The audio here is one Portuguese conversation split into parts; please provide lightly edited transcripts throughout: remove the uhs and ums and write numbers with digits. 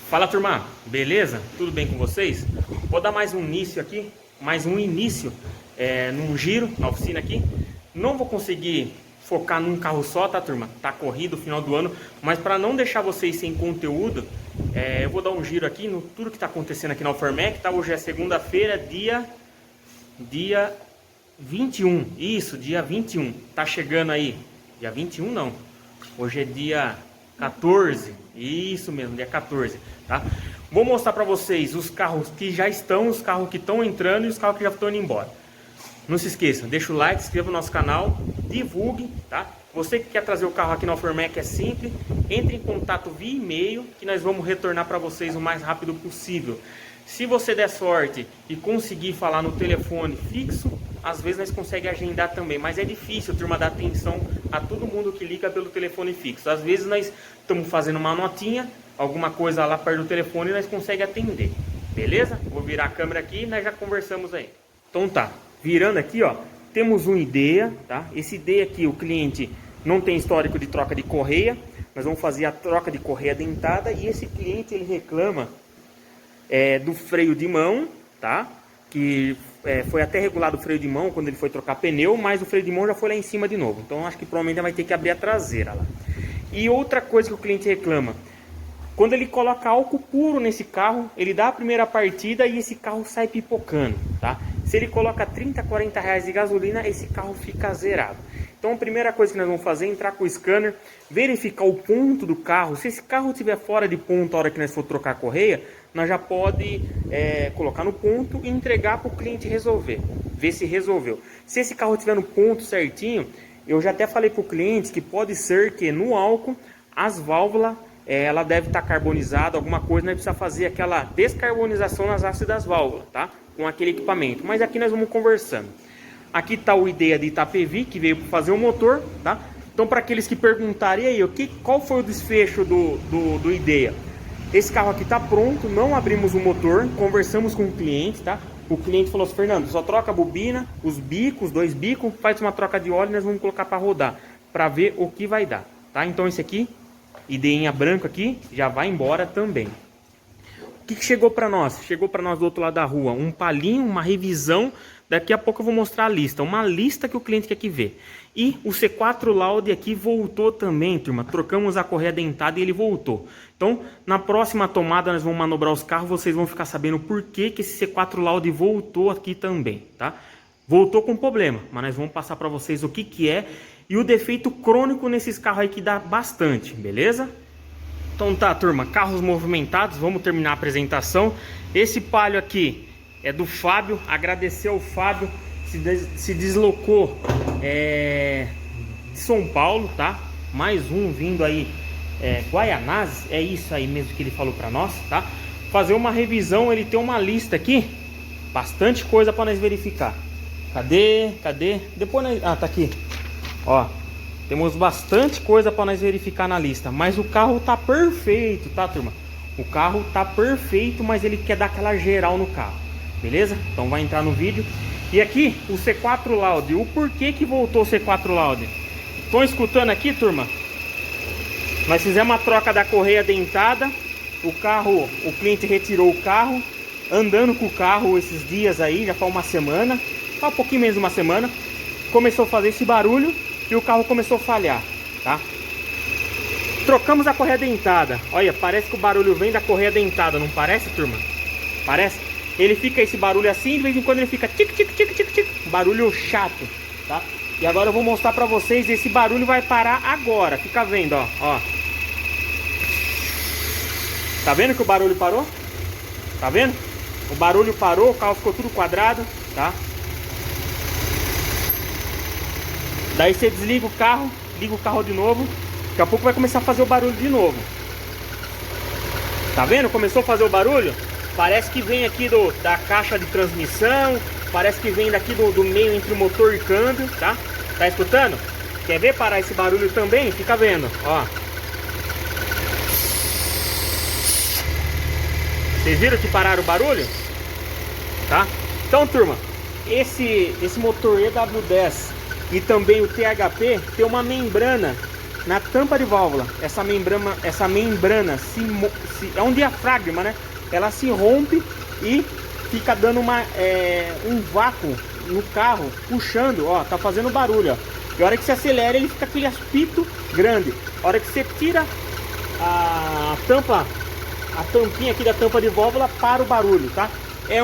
Fala, turma, beleza? Tudo bem com vocês? Vou dar mais um início aqui, num giro na oficina aqui. Não vou conseguir focar num carro só, tá, turma? Tá corrido o final do ano, mas para não deixar vocês sem conteúdo, eu vou dar um giro aqui no tudo que tá acontecendo aqui na Alfarmec, tá? Hoje é segunda-feira, dia 21, isso, dia 21, tá chegando aí, dia 21 não, hoje é dia 14, isso mesmo, dia 14, tá? Vou mostrar pra vocês os carros que já estão, os carros que estão entrando e os carros que já estão indo embora. Não se esqueçam, deixa o like, se inscreva no nosso canal, divulgue, tá? Você que quer trazer o carro aqui na Alfarmec é simples, entre em contato via e-mail que nós vamos retornar para vocês o mais rápido possível. Se você der sorte e conseguir falar no telefone fixo, às vezes nós conseguimos agendar também, mas é difícil, turma, dar atenção a todo mundo que liga pelo telefone fixo. Às vezes nós estamos fazendo uma notinha, alguma coisa lá perto do telefone e nós conseguimos atender, beleza? Vou virar a câmera aqui e nós já conversamos aí. Então tá, virando aqui, ó, temos um IDEA, tá? Esse IDEA aqui, o cliente não tem histórico de troca de correia, nós vamos fazer a troca de correia dentada e esse cliente ele reclama do freio de mão, tá? Que foi até regulado o freio de mão quando ele foi trocar pneu, mas o freio de mão já foi lá em cima de novo. Então acho que provavelmente vai ter que abrir a traseira lá. E outra coisa que o cliente reclama, quando ele coloca álcool puro nesse carro, ele dá a primeira partida e esse carro sai pipocando, tá? Se ele coloca 30, 40 reais de gasolina, esse carro fica zerado. Então a primeira coisa que nós vamos fazer é entrar com o scanner, verificar o ponto do carro. Se esse carro estiver fora de ponto a hora que nós for trocar a correia, nós já pode colocar no ponto e entregar para o cliente resolver, ver se resolveu. Se esse carro estiver no ponto certinho, eu já até falei para o cliente que pode ser que no álcool as válvulas ela deve estar carbonizada, alguma coisa, nós precisamos fazer aquela descarbonização nas hastes das válvulas, tá? Com aquele equipamento, mas aqui nós vamos conversando. Aqui está o IDEA de Itapevi, que veio para fazer o motor, tá? Então, para aqueles que perguntarem aí, qual foi o desfecho do IDEA? Esse carro aqui está pronto, não abrimos o motor, conversamos com o cliente, tá? O cliente falou assim, Fernando, só troca a bobina, os bicos, 2 bicos, faz uma troca de óleo e nós vamos colocar para rodar, para ver o que vai dar, tá? Então, esse aqui, IDEA branco aqui, já vai embora também. O que chegou para nós? Chegou para nós do outro lado da rua um palinho, uma revisão. Daqui a pouco eu vou mostrar a lista, uma lista que o cliente quer que vê. E o C4 Laude aqui voltou também, turma. Trocamos a correia dentada e ele voltou. Então, na próxima tomada nós vamos manobrar os carros, vocês vão ficar sabendo por que esse C4 Laude voltou aqui também, tá? Voltou com problema, mas nós vamos passar para vocês o que é e o defeito crônico nesses carros aí que dá bastante, beleza? Então tá, turma, carros movimentados, vamos terminar a apresentação. Esse Palio aqui é do Fábio, agradecer ao Fábio, se deslocou de São Paulo, tá? Mais um vindo aí, Guaianazes, é isso aí mesmo que ele falou pra nós, tá? Fazer uma revisão, ele tem uma lista aqui, bastante coisa pra nós verificar. Cadê? Depois nós... Ah, tá aqui, ó. Temos bastante coisa para nós verificar na lista, mas o carro tá perfeito, tá, turma? O carro tá perfeito, mas ele quer dar aquela geral no carro, beleza? Então vai entrar no vídeo. E aqui o C4 Laude, o porquê que voltou o C4 Laude? Estão escutando aqui, turma? Nós fizemos uma troca da correia dentada, o cliente retirou o carro, andando com o carro esses dias aí, já faz uma semana, um pouquinho menos de uma semana, começou a fazer esse barulho. E o carro começou a falhar, tá? Trocamos a correia dentada. Olha, parece que o barulho vem da correia dentada, não parece, turma? Parece? Ele fica esse barulho assim, de vez em quando ele fica tic, tic, tic, tic, tic. Barulho chato, tá? E agora eu vou mostrar pra vocês, esse barulho vai parar agora. Fica vendo, ó. Tá vendo que o barulho parou? Tá vendo? O barulho parou, o carro ficou tudo quadrado, tá? Daí você desliga o carro, liga o carro de novo. Daqui a pouco vai começar a fazer o barulho de novo. Tá vendo? Começou a fazer o barulho? Parece que vem aqui da caixa de transmissão. Parece que vem daqui do meio entre o motor e câmbio, tá? Tá escutando? Quer ver parar esse barulho também? Fica vendo, ó. Vocês viram que pararam o barulho? Tá? Então, turma, esse motor EW10 e também o THP tem uma membrana na tampa de válvula, essa membrana é um diafragma, né? Ela se rompe e fica dando um vácuo no carro, puxando, ó, tá fazendo barulho, ó. E a hora que você acelera, ele fica aquele apito grande. A hora que você tira a tampinha aqui da tampa de válvula, para o barulho, tá? É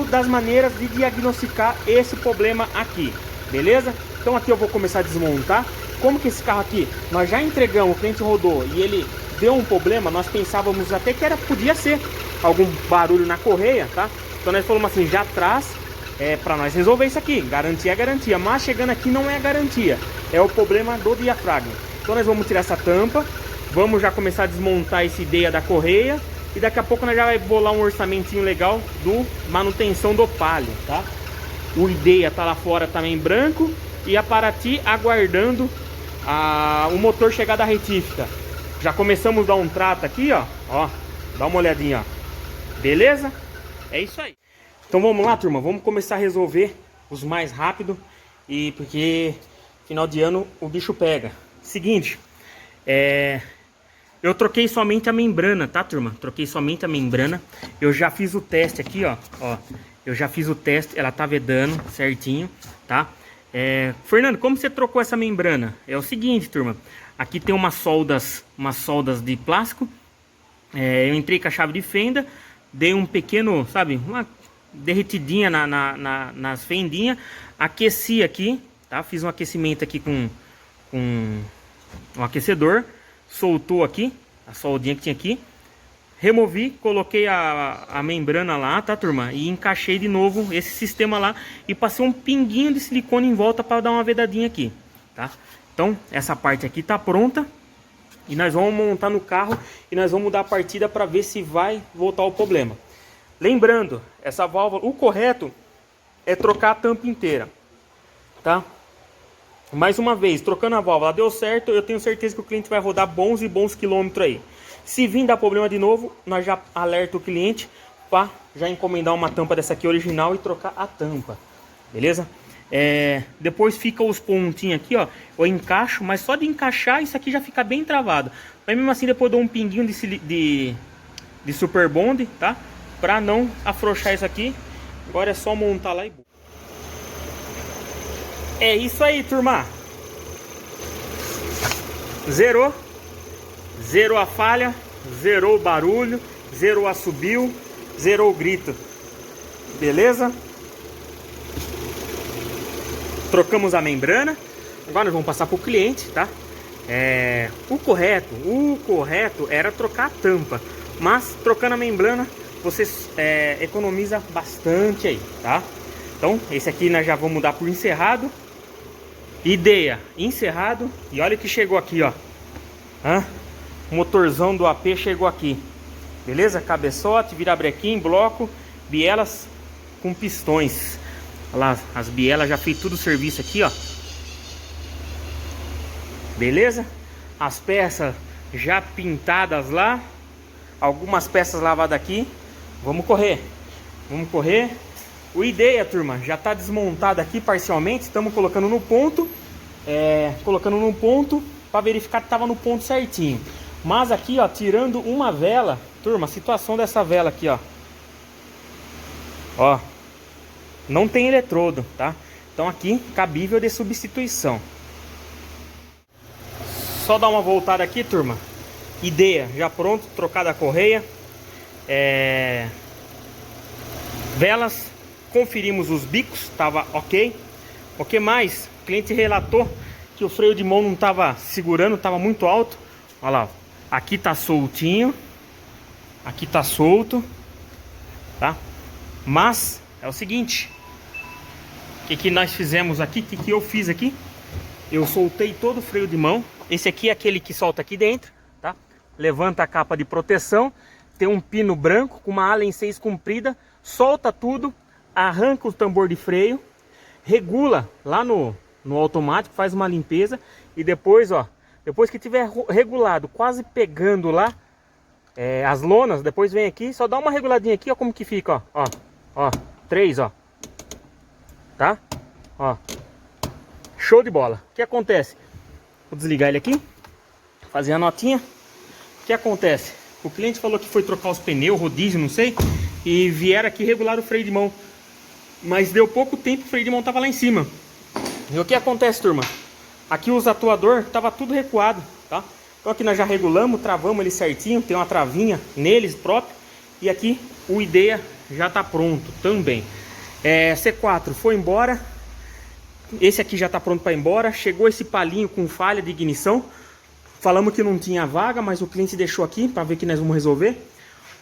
das maneiras de diagnosticar esse problema aqui, beleza? Então aqui eu vou começar a desmontar. Como que esse carro aqui, nós já entregamos, o cliente rodou e ele deu um problema, nós pensávamos até que podia ser algum barulho na correia, tá? Então nós falamos assim, já traz para nós resolver isso aqui. Garantia é garantia, mas chegando aqui não é garantia, é o problema do diafragma. Então nós vamos tirar essa tampa, vamos já começar a desmontar essa ideia da correia e daqui a pouco nós já vai bolar um orçamentinho legal do manutenção do Palio, tá? O ideia tá lá fora também branco e a Paraty aguardando o motor chegar da retífica. Já começamos a dar um trato aqui, ó, dá uma olhadinha, ó. Beleza? É isso aí. Então vamos lá, turma, vamos começar a resolver os mais rápido e porque final de ano o bicho pega. Seguinte, eu troquei somente a membrana, tá, turma? Troquei somente a membrana. Eu já fiz o teste aqui, ó. Eu já fiz o teste, ela tá vedando certinho, tá? Fernando, como você trocou essa membrana? É o seguinte, turma. Aqui tem umas soldas de plástico. Eu entrei com a chave de fenda, dei um pequeno, sabe, uma derretidinha nas fendinhas, aqueci aqui, tá? Fiz um aquecimento aqui com um aquecedor, soltou aqui a soldinha que tinha aqui, removi, coloquei a membrana lá, tá, turma? E encaixei de novo esse sistema lá e passei um pinguinho de silicone em volta para dar uma vedadinha aqui, tá? Então essa parte aqui tá pronta e nós vamos montar no carro e nós vamos dar a partida para ver se vai voltar o problema. Lembrando, essa válvula, o correto é trocar a tampa inteira, tá? Mais uma vez, trocando a válvula, deu certo, eu tenho certeza que o cliente vai rodar bons e bons quilômetros aí. Se vir dar problema de novo, nós já alerta o cliente para já encomendar uma tampa dessa aqui original e trocar a tampa, beleza? Depois fica os pontinhos aqui, ó, eu encaixo, mas só de encaixar isso aqui já fica bem travado. Mas mesmo assim depois eu dou um pinguinho de Super Bond, tá? Pra não afrouxar isso aqui. Agora é só montar lá e... É isso aí, turma. Zerou. Zerou a falha. Zerou o barulho. Zerou o assobio. Zerou o grito. Beleza? Trocamos a membrana. Agora nós vamos passar para o cliente, tá? O correto era trocar a tampa. Mas trocando a membrana, você economiza bastante aí, tá? Então esse aqui nós já vamos dar por encerrado. Ideia, encerrado. E olha que chegou aqui, ó. O motorzão do AP chegou aqui. Beleza? Cabeçote, virabrequim, bloco, bielas com pistões. Olha lá, as bielas já fez tudo o serviço aqui, ó. Beleza? As peças já pintadas lá. Algumas peças lavadas aqui. Vamos correr. Vamos correr. O ideia, turma, já está desmontado aqui parcialmente. Estamos colocando no ponto. Colocando no ponto para verificar que estava no ponto certinho. Mas aqui, ó, tirando uma vela, turma, a situação dessa vela aqui, ó. Ó, não tem eletrodo, tá? Então aqui, cabível de substituição. Só dar uma voltada aqui, turma. Ideia, já pronto, trocada a correia. Velas, conferimos os bicos, tava ok. O que mais? O cliente relatou que o freio de mão não tava segurando, tava muito alto. Olha lá, aqui tá soltinho, aqui tá solto, tá? Mas é o seguinte, o que nós fizemos aqui, o que eu fiz aqui? Eu soltei todo o freio de mão. Esse aqui é aquele que solta aqui dentro, tá? Levanta a capa de proteção, tem um pino branco com uma Allen 6 comprida, solta tudo, arranca o tambor de freio, regula lá no automático, faz uma limpeza e depois, ó, depois que tiver regulado, quase pegando lá as lonas, depois vem aqui, só dá uma reguladinha aqui, ó, como que fica, ó, 3, ó, tá? Ó, show de bola. O que acontece? Vou desligar ele aqui. fazer a notinha. O que acontece? O cliente falou que foi trocar os pneus, rodízio, não sei, e vieram aqui regular o freio de mão. Mas deu pouco tempo, o freio de mão tava lá em cima. E o que acontece, turma? Aqui os atuadores tava tudo recuado, tá? Então aqui nós já regulamos, travamos ele certinho, tem uma travinha neles próprio. E aqui o IDEA já tá pronto também. C4 foi embora. Esse aqui já tá pronto para ir embora. Chegou esse palinho com falha de ignição. Falamos que não tinha vaga, mas o cliente deixou aqui para ver que nós vamos resolver.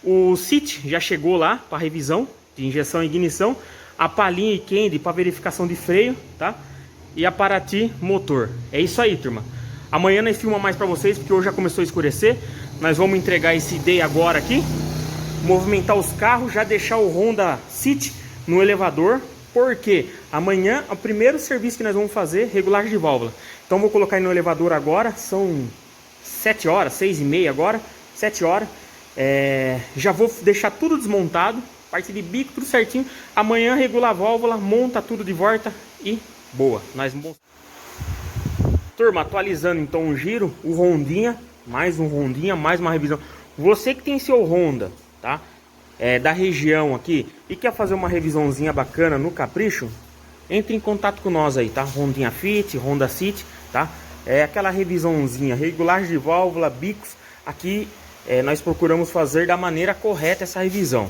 O CIT já chegou lá para revisão de injeção e ignição. A palhinha e Candy para verificação de freio, tá? E a Paraty motor. É isso aí, turma. Amanhã nós filmamos mais para vocês, porque hoje já começou a escurecer. Nós vamos entregar esse IDEA agora aqui. Movimentar os carros, já deixar o Honda City no elevador. Porque amanhã é o primeiro serviço que nós vamos fazer, regulagem de válvula. Então vou colocar ele no elevador agora. São 7 horas, 6h30 agora, 7 horas. Já vou deixar tudo desmontado, parte de bico, tudo certinho. Amanhã regula a válvula, monta tudo de volta e boa. Turma, atualizando então o giro, o Hondinha, mais um Hondinha, mais uma revisão. Você que tem seu Honda, tá? Da região aqui e quer fazer uma revisãozinha bacana no capricho, entre em contato com nós aí, tá? Hondinha Fit, Honda City, tá? Aquela revisãozinha, regulagem de válvula, bicos. Aqui nós procuramos fazer da maneira correta essa revisão,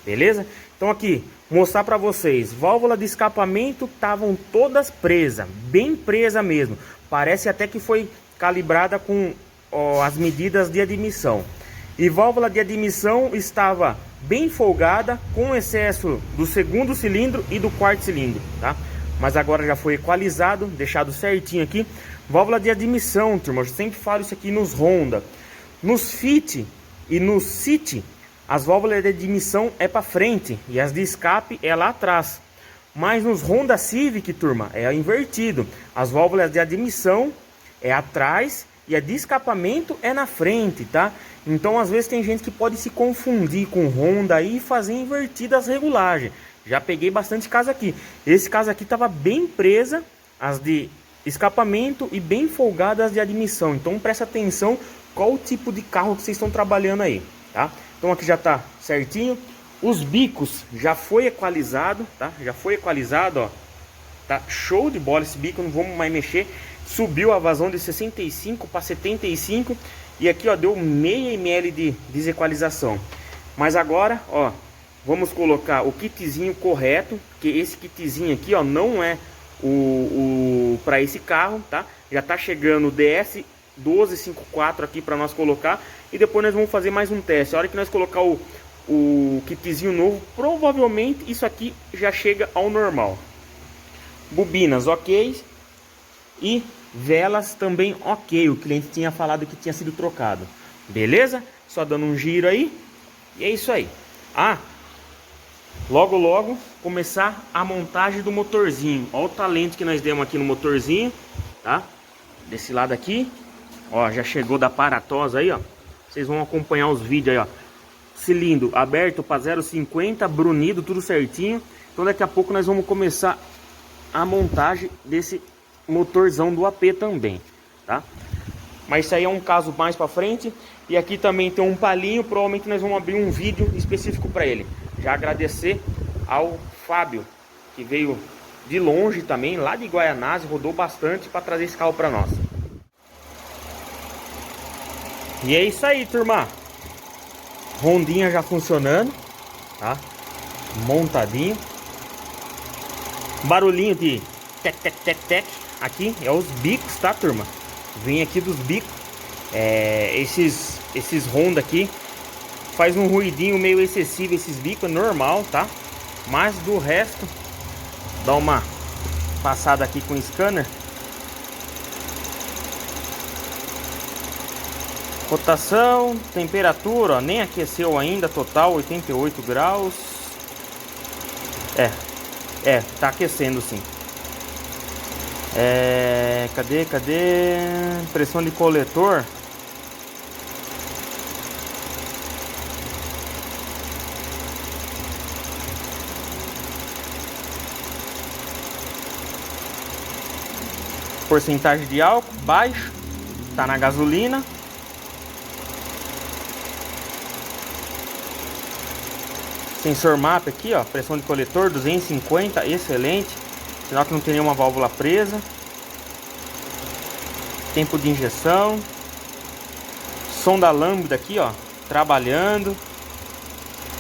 beleza? Então aqui, mostrar para vocês, válvula de escapamento estavam todas presas, bem presa mesmo. Parece até que foi calibrada com as medidas de admissão. E válvula de admissão estava bem folgada, com excesso do segundo cilindro e do quarto cilindro, tá? Mas agora já foi equalizado, deixado certinho aqui. Válvula de admissão, turma, eu sempre falo isso aqui nos Honda. Nos Fit e nos City, as válvulas de admissão é para frente e as de escape é lá atrás. Mas nos Honda Civic, turma, é invertido. As válvulas de admissão é atrás e a de escapamento é na frente, tá? Então às vezes tem gente que pode se confundir com Honda e fazer invertida as regulagens. Já peguei bastante caso aqui. Esse caso aqui estava bem presa as de escapamento e bem folgadas as de admissão. Então presta atenção qual o tipo de carro que vocês estão trabalhando aí, tá? Então aqui já tá certinho. Os bicos já foi equalizado, tá? Já foi equalizado, ó. Tá show de bola esse bico, não vamos mais mexer. Subiu a vazão de 65 para 75 e aqui, ó, deu meio ml de desequalização. Mas agora, ó, vamos colocar o kitzinho correto, que esse kitzinho aqui, ó, não é o para esse carro, tá? Já tá chegando o DS 1254 aqui para nós colocar e depois nós vamos fazer mais um teste. A hora que nós colocar o kitzinho novo, provavelmente isso aqui já chega ao normal. Bobinas ok e velas também ok. O cliente tinha falado que tinha sido trocado, beleza? Só dando um giro aí e é isso aí. Logo logo começar a montagem do motorzinho. Olha o talento que nós demos aqui no motorzinho, tá? Desse lado aqui, ó, já chegou da Paratosa aí, ó. Vocês vão acompanhar os vídeos aí, ó. Cilindro aberto para 0,50, brunido, tudo certinho. Então daqui a pouco nós vamos começar a montagem desse motorzão do AP também, tá? Mas isso aí é um caso mais para frente. E aqui também tem um palinho, provavelmente nós vamos abrir um vídeo específico para ele. Já agradecer ao Fábio, que veio de longe também, lá de Guaianazes, rodou bastante para trazer esse carro para nós. E é isso aí, turma. Rondinha já funcionando, tá? Montadinho. Barulhinho de tec, tec, tec, tec. Aqui é os bicos, tá, turma? Vem aqui dos bicos. Esses Honda aqui faz um ruidinho meio excessivo, esses bicos, é normal, tá? Mas do resto, dá uma passada aqui com o scanner. Rotação, temperatura, ó, nem aqueceu ainda, total 88 graus. Tá aquecendo sim. Cadê? Pressão de coletor. Porcentagem de álcool, baixo. Tá na gasolina. Sensor MAP aqui, ó, pressão de coletor 250, excelente. Sinal que não tem nenhuma válvula presa. Tempo de injeção. Som da lâmpada aqui, ó, trabalhando.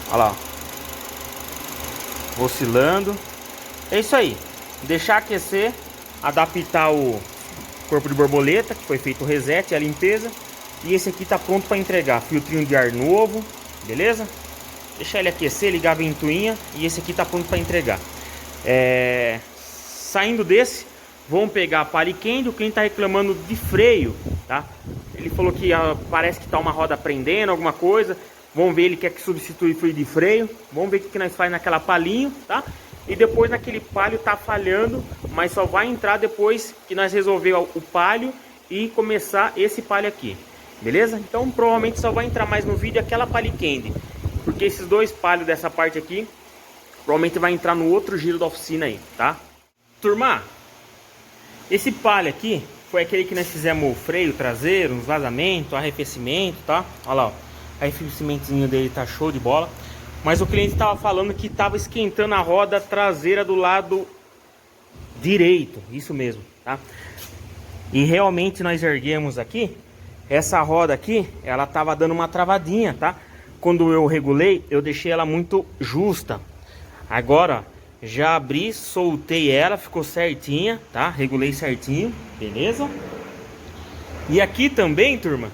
Olha lá, ó, oscilando. É isso aí. Deixar aquecer, adaptar o corpo de borboleta, que foi feito o reset e a limpeza. E esse aqui tá pronto para entregar. Filtrinho de ar novo, beleza? Deixar ele aquecer, ligar a ventoinha. E esse aqui tá pronto para entregar. Saindo desse, vamos pegar a Paliquende. O cliente tá reclamando de freio, tá? Ele falou que parece que tá uma roda prendendo, alguma coisa. Vamos ver, ele quer que substitui freio de freio. Vamos ver o que nós faz naquela palinho, tá? E depois naquele palio tá falhando, mas só vai entrar depois que nós resolver o palio e começar esse palio aqui, beleza? Então provavelmente só vai entrar mais no vídeo aquela Paliquende, porque esses dois palios dessa parte aqui provavelmente vai entrar no outro giro da oficina aí, tá? Turma, esse palio aqui foi aquele que nós fizemos o freio traseiro, uns vazamentos, arrefecimento, tá? Olha lá, ó, o arrefecimentozinho dele tá show de bola. Mas o cliente estava falando que estava esquentando a roda traseira do lado direito, isso mesmo, tá? E realmente nós erguemos aqui, essa roda aqui, ela estava dando uma travadinha, tá? Quando eu regulei, eu deixei ela muito justa. Agora, ó, já abri, soltei ela, ficou certinha, tá? Regulei certinho, beleza? E aqui também, turma,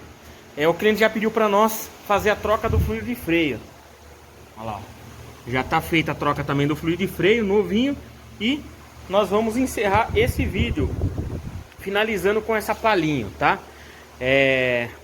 o cliente já pediu para nós fazer a troca do fluido de freio. Olha lá, já tá feita a troca também do fluido de freio, novinho. E nós vamos encerrar esse vídeo finalizando com essa palinho, tá?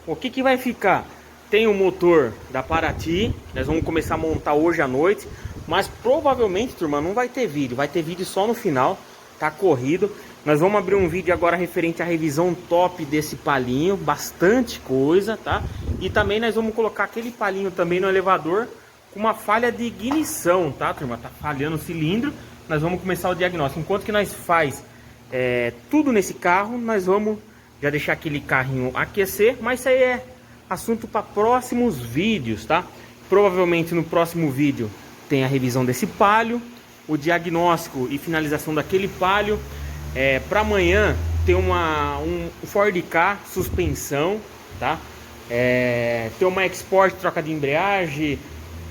O que vai ficar? Tem o motor da Paraty, nós vamos começar a montar hoje à noite. Mas provavelmente, turma, não vai ter vídeo, vai ter vídeo só no final, tá corrido. Nós vamos abrir um vídeo agora referente à revisão top desse palinho, bastante coisa, tá? E também nós vamos colocar aquele palinho também no elevador com uma falha de ignição, tá, turma? Tá falhando o cilindro. Nós vamos começar o diagnóstico. Enquanto que nós faz tudo nesse carro, nós vamos já deixar aquele carrinho aquecer. Mas isso aí é assunto para próximos vídeos, tá? Provavelmente no próximo vídeo tem a revisão desse palio, o diagnóstico e finalização daquele palio. Para amanhã tem um Ford Ka suspensão, tá? Tem uma Export troca de embreagem,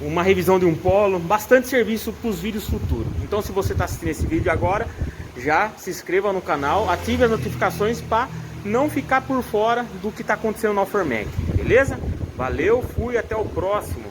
uma revisão de um Polo, bastante serviço para os vídeos futuros. Então, se você está assistindo esse vídeo agora, já se inscreva no canal, ative as notificações para não ficar por fora do que está acontecendo na Alformec, beleza? Valeu, fui, até o próximo.